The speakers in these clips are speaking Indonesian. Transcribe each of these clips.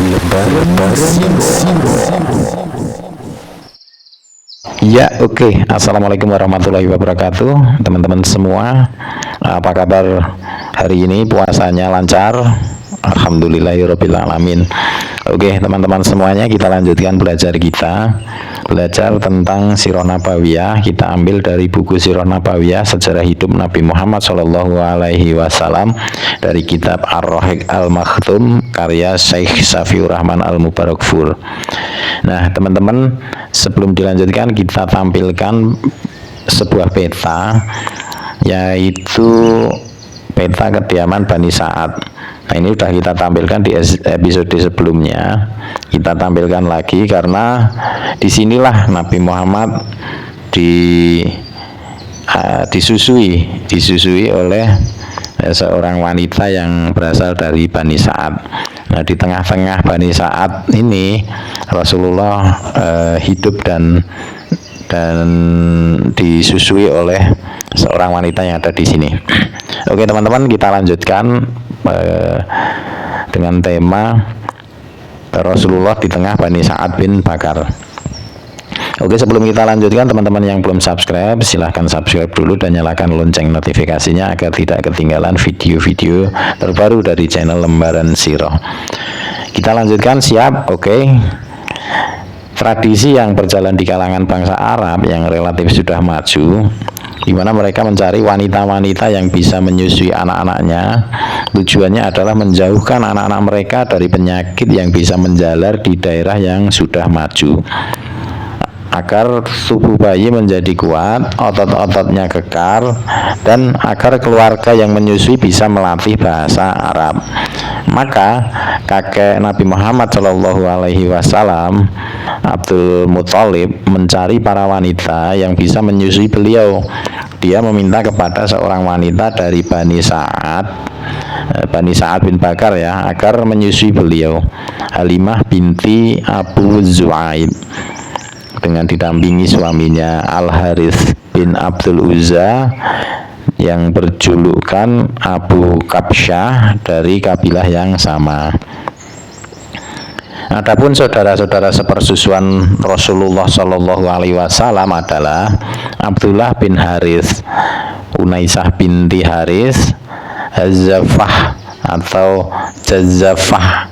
Lebaran Siro. Ya, oke. Assalamualaikum warahmatullahi wabarakatuh, teman-teman semua. Apa kabar hari ini? Puasanya lancar? Alhamdulillahirabbil alamin. Oke, teman-teman semuanya, kita lanjutkan belajar tentang Sirah Nabawiyah. Kita ambil dari buku Sirah Nabawiyah, Sejarah Hidup Nabi Muhammad Shallallahu Alaihi Wasallam, dari kitab Ar-Rahiq Al-Makhtum karya Syekh Safiur Rahman Al-Mubarakfur. Nah, teman-teman, sebelum dilanjutkan, kita tampilkan sebuah peta, yaitu peta kediaman Bani Sa'ad. Nah, ini sudah kita tampilkan di episode sebelumnya. Kita tampilkan lagi karena disinilah Nabi Muhammad disusui oleh seorang wanita yang berasal dari Bani Sa'ad. Nah, di tengah-tengah Bani Sa'ad ini Rasulullah hidup dan disusui oleh seorang wanita yang ada di sini. Oke, teman-teman, kita lanjutkan dengan tema Rasulullah di tengah Bani Sa'ad bin Bakar. Oke, sebelum kita lanjutkan, teman-teman yang belum subscribe, silahkan subscribe dulu dan nyalakan lonceng notifikasinya agar tidak ketinggalan video-video terbaru dari channel Lembaran Sirah. Kita lanjutkan, siap? Oke. Tradisi yang berjalan di kalangan bangsa Arab yang relatif sudah maju, di mana mereka mencari wanita-wanita yang bisa menyusui anak-anaknya. Tujuannya adalah menjauhkan anak-anak mereka dari penyakit yang bisa menjalar di daerah yang sudah maju, agar tubuh bayi menjadi kuat, otot-ototnya kekar, dan agar keluarga yang menyusui bisa melatih bahasa Arab. Maka kakek Nabi Muhammad Shallallahu Alaihi Wasallam, Abdul Muthalib, mencari para wanita yang bisa menyusui beliau. Dia meminta kepada seorang wanita dari Bani Sa'ad bin Bakar ya, agar menyusui beliau, Halimah binti Abu Zu'aib, dengan didampingi suaminya Al-Harith bin Abdul Uzza yang berjulukan Abu Kabsyah dari kabilah yang sama. Adapun saudara-saudara sepersusuan Rasulullah Shallallahu Alaihi Wasallam adalah Abdullah bin Harith, Unaisah binti Harith, Hazafah atau Jazafah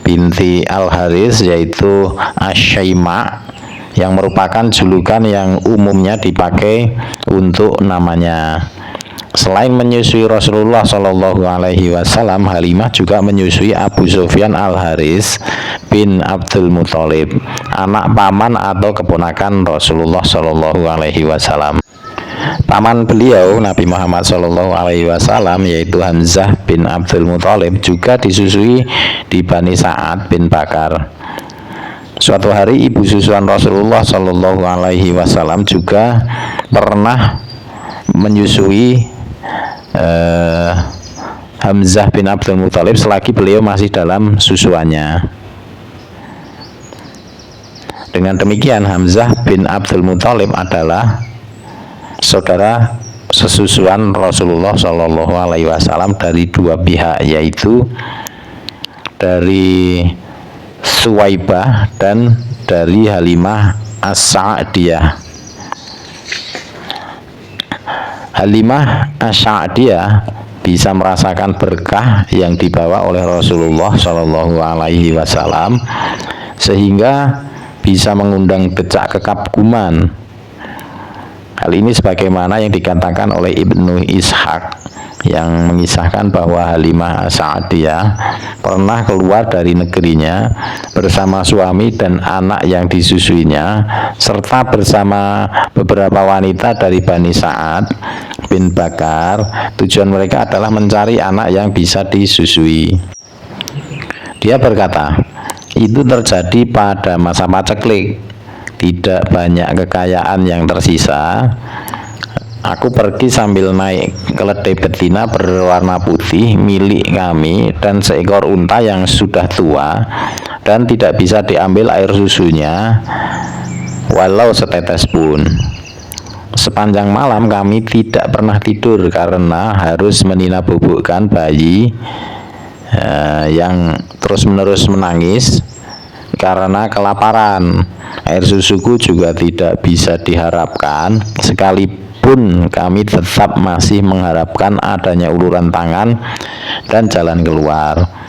binti Al-Harith, yaitu Asyaima, yang merupakan julukan yang umumnya dipakai untuk namanya. Selain menyusui Rasulullah Shallallahu Alaihi Wasallam, Halimah juga menyusui Abu Sufyan Al-Haris bin Abdul Muthalib, anak paman atau keponakan Rasulullah Shallallahu Alaihi Wasallam. Paman beliau Nabi Muhammad Shallallahu Alaihi Wasallam, yaitu Hamzah bin Abdul Muthalib, juga disusui di Bani Sa'ad bin Bakar. Suatu hari ibu susuan Rasulullah Shallallahu Alaihi Wasallam juga pernah menyusui Hamzah bin Abdul Muthalib selagi beliau masih dalam susuannya. Dengan demikian, Hamzah bin Abdul Muthalib adalah saudara sesusuan Rasulullah Shallallahu Alaihi Wasallam dari dua pihak, yaitu dari Suwaibah dan dari Halimah As-Sa'diyah. Halimah As-Sa'diyah bisa merasakan berkah yang dibawa oleh Rasulullah Shallallahu Alaihi Wasallam, sehingga bisa mengundang decak kekaguman. Hal ini sebagaimana yang dikatakan oleh Ibnu Ishaq, yang mengisahkan bahwa Halimah As-Sa'diyah pernah keluar dari negerinya bersama suami dan anak yang disusuinya, serta bersama beberapa wanita dari Bani Sa'ad bin Bakar. Tujuan mereka adalah mencari anak yang bisa disusui. Dia berkata, itu terjadi pada masa paceklik, tidak banyak kekayaan yang tersisa. Aku pergi sambil naik keledai betina berwarna putih milik kami dan seekor unta yang sudah tua dan tidak bisa diambil air susunya walau setetes pun. Sepanjang malam kami tidak pernah tidur karena harus menina bubukkan bayi yang terus-menerus menangis karena kelaparan. Air susuku juga tidak bisa diharapkan, sekalipun kami tetap masih mengharapkan adanya uluran tangan dan jalan keluar.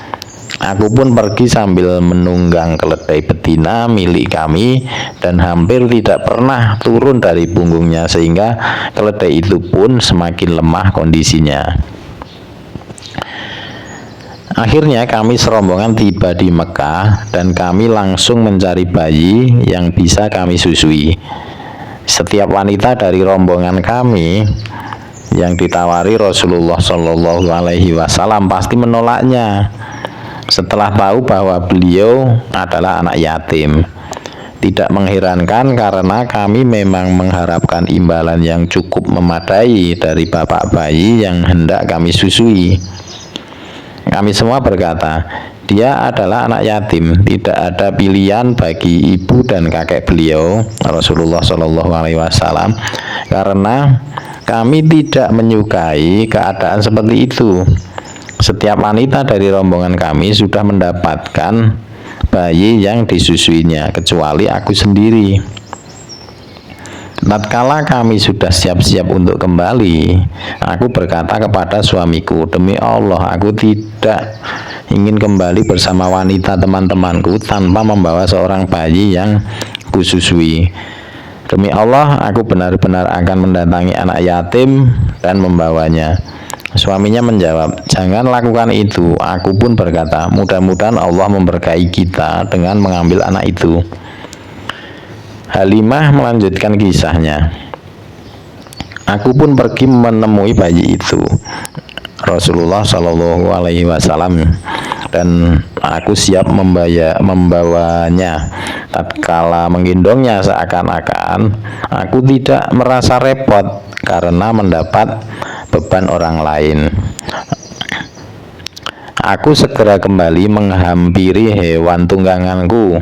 Aku pun pergi sambil menunggang keledai betina milik kami dan hampir tidak pernah turun dari punggungnya, sehingga keledai itu pun semakin lemah kondisinya. Akhirnya kami serombongan tiba di Mekah dan kami langsung mencari bayi yang bisa kami susui. Setiap wanita dari rombongan kami yang ditawari Rasulullah Shallallahu Alaihi Wasallam pasti menolaknya setelah tahu bahwa beliau adalah anak yatim. Tidak mengherankan karena kami memang mengharapkan imbalan yang cukup memadai dari bapak bayi yang hendak kami susui. Kami semua berkata, dia adalah anak yatim, tidak ada pilihan bagi ibu dan kakek beliau Rasulullah Shallallahu Alaihi Wasallam, karena kami tidak menyukai keadaan seperti itu. Setiap wanita dari rombongan kami sudah mendapatkan bayi yang disusuinya, kecuali aku sendiri. Tatkala kami sudah siap-siap untuk kembali, aku berkata kepada suamiku, demi Allah, aku tidak ingin kembali bersama wanita teman-temanku tanpa membawa seorang bayi yang kususui. Demi Allah, aku benar-benar akan mendatangi anak yatim dan membawanya. Suaminya menjawab, jangan lakukan itu. Aku pun berkata, mudah-mudahan Allah memberkahi kita dengan mengambil anak itu. Halimah melanjutkan kisahnya. Aku pun pergi menemui bayi itu, Rasulullah Shallallahu Alaihi Wasallam, dan aku siap membawanya. Tatkala menggendongnya, seakan-akan aku tidak merasa repot karena mendapat beban orang lain. Aku segera kembali menghampiri hewan tungganganku,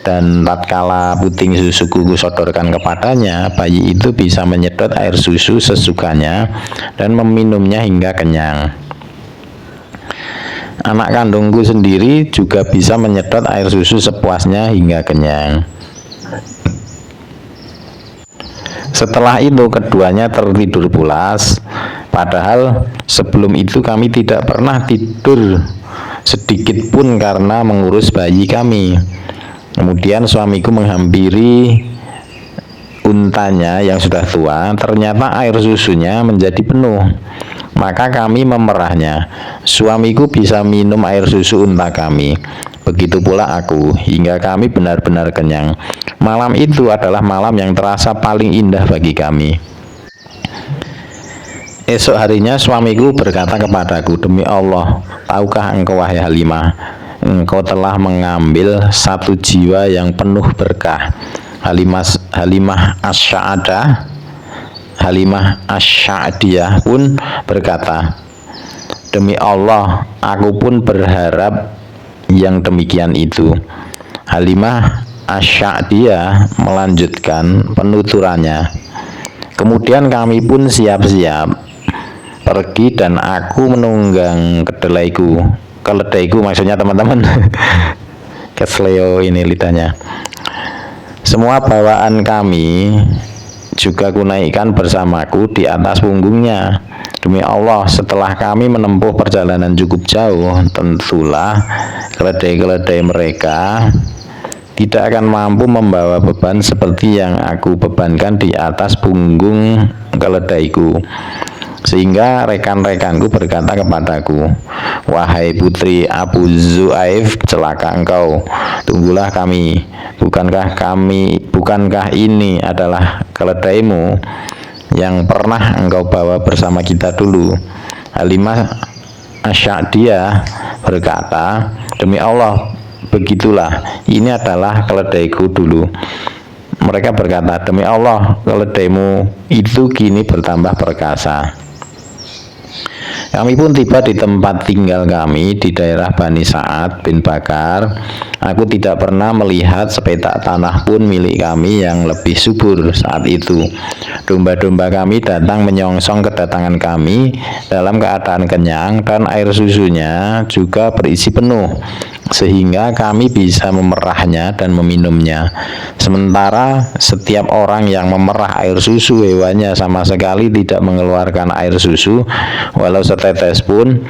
dan tatkala puting susuku kusodorkan kepadanya, bayi itu bisa menyedot air susu sesukanya dan meminumnya hingga kenyang. Anak kandungku sendiri juga bisa menyedot air susu sepuasnya hingga kenyang. Setelah itu keduanya tertidur pulas, padahal sebelum itu kami tidak pernah tidur sedikit pun karena mengurus bayi kami. Kemudian suamiku menghampiri untanya yang sudah tua, ternyata air susunya menjadi penuh. Maka kami memerahnya. Suamiku bisa minum air susu unta kami. Begitu pula aku, hingga kami benar-benar kenyang. Malam itu adalah malam yang terasa paling indah bagi kami. Esok harinya suamiku berkata kepadaku, demi Allah, tahukah engkau wahai Halimah, engkau telah mengambil satu jiwa yang penuh berkah. Halimah Asy-Sya'diyah pun berkata, demi Allah, aku pun berharap yang demikian itu. Halimah Asy-Sya'diyah melanjutkan penuturannya. Kemudian kami pun siap-siap pergi dan aku menunggang keledaiku maksudnya teman-teman. Kesleo ini lidahnya. Semua bawaan kami juga kunaikkan bersamaku di atas punggungnya. Demi Allah, setelah kami menempuh perjalanan cukup jauh, tentulah keledai-keledai mereka tidak akan mampu membawa beban seperti yang aku bebankan di atas punggung keledaiku. Sehingga rekan-rekanku berkata kepadaku, wahai putri Abu Zu'aif, celaka engkau, tunggulah kami. Bukankah ini adalah keledaimu yang pernah engkau bawa bersama kita dulu? Halimah Asy-Sya'diyah berkata, demi Allah, begitulah, ini adalah keledaiku dulu. Mereka berkata, demi Allah, keledaimu itu kini bertambah perkasa. Kami pun tiba di tempat tinggal kami di daerah Bani Sa'ad bin Bakar. Aku tidak pernah melihat sepetak tanah pun milik kami yang lebih subur saat itu. Domba-domba kami datang menyongsong kedatangan kami dalam keadaan kenyang dan air susunya juga berisi penuh, sehingga kami bisa memerahnya dan meminumnya. Sementara setiap orang yang memerah air susu hewannya sama sekali tidak mengeluarkan air susu walau setetes pun,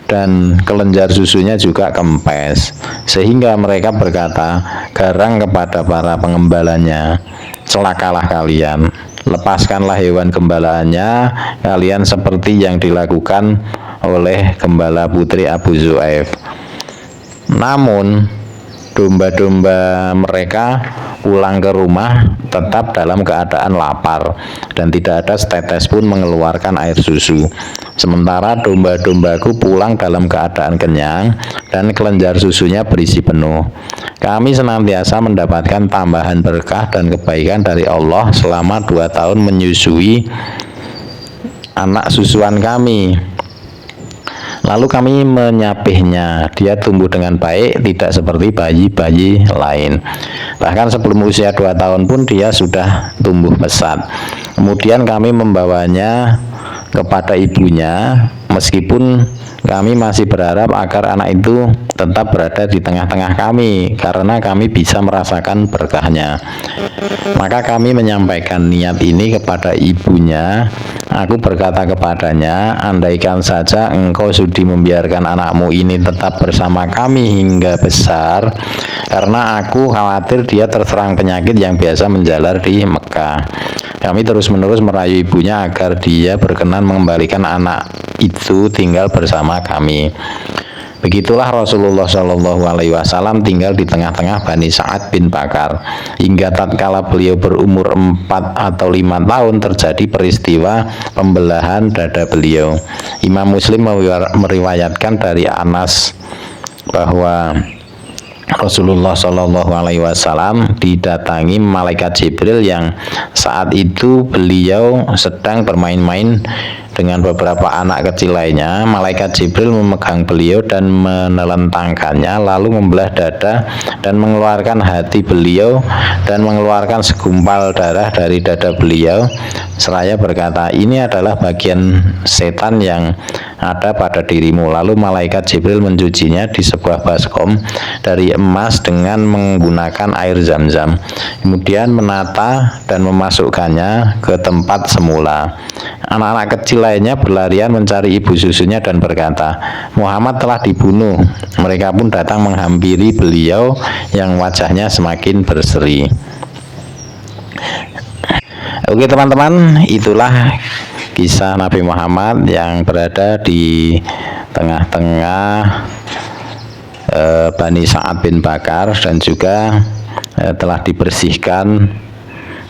dan kelenjar susunya juga kempes. Sehingga mereka berkata garang kepada para pengembalanya, celakalah kalian, lepaskanlah hewan gembalaannya kalian seperti yang dilakukan oleh gembala putri Abu Zu'aif. Namun domba-domba mereka pulang ke rumah tetap dalam keadaan lapar dan tidak ada setetes pun mengeluarkan air susu. Sementara domba-dombaku pulang dalam keadaan kenyang dan kelenjar susunya berisi penuh. Kami senantiasa mendapatkan tambahan berkah dan kebaikan dari Allah selama 2 tahun menyusui anak susuan kami. Lalu kami menyapihnya, dia tumbuh dengan baik, tidak seperti bayi-bayi lain. Bahkan sebelum usia 2 tahun pun dia sudah tumbuh pesat. Kemudian kami membawanya kepada ibunya, meskipun kami masih berharap agar anak itu tetap berada di tengah-tengah kami, karena kami bisa merasakan berkahnya. Maka kami menyampaikan niat ini kepada ibunya. Aku berkata kepadanya, andaikan saja engkau sudi membiarkan anakmu ini tetap bersama kami hingga besar, karena aku khawatir dia terserang penyakit yang biasa menjalar di Mekah. Kami terus-menerus merayu ibunya agar dia berkenan mengembalikan anak itu tinggal bersama kami. Begitulah Rasulullah Shallallahu Alaihi Wasallam tinggal di tengah-tengah Bani Sa'ad bin Bakar hingga tatkala beliau berumur 4 atau 5 tahun terjadi peristiwa pembelahan dada beliau. Imam Muslim meriwayatkan dari Anas bahwa Rasulullah Shallallahu Alaihi Wasallam didatangi malaikat Jibril yang saat itu beliau sedang bermain-main dengan beberapa anak kecil lainnya. Malaikat Jibril memegang beliau dan menelentangkannya, lalu membelah dada dan mengeluarkan hati beliau dan mengeluarkan segumpal darah dari dada beliau, seraya berkata, ini adalah bagian setan yang ada pada dirimu. Lalu malaikat Jibril mencucinya di sebuah baskom dari emas dengan menggunakan air zam-zam, kemudian menata dan memasukkannya ke tempat semula. Anak-anak kecil lainnya berlarian mencari ibu susunya dan berkata, Muhammad telah dibunuh. Mereka pun datang menghampiri beliau yang wajahnya semakin berseri. Oke teman-teman, itulah kisah Nabi Muhammad yang berada di tengah-tengah Bani Sa'ad bin Bakar dan juga telah dibersihkan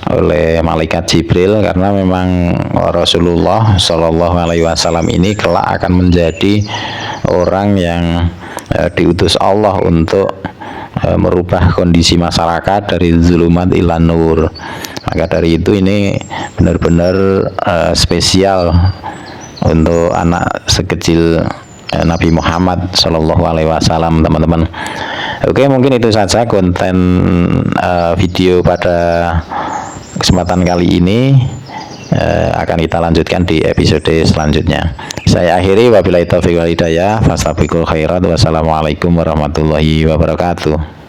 oleh malaikat Jibril, karena memang Rasulullah Shallallahu Alaihi Wasallam ini kelak akan menjadi orang yang diutus Allah untuk merubah kondisi masyarakat dari zulumat ila nur. Maka dari itu ini benar-benar spesial untuk anak sekecil Nabi Muhammad Shallallahu Alaihi Wasallam, teman-teman. Oke, mungkin itu saja konten video pada kesempatan kali ini. Akan kita lanjutkan di episode selanjutnya. Saya akhiri, wabillahi taufiq wal hidayah, fastabiqul khairat, wassalamualaikum warahmatullahi wabarakatuh.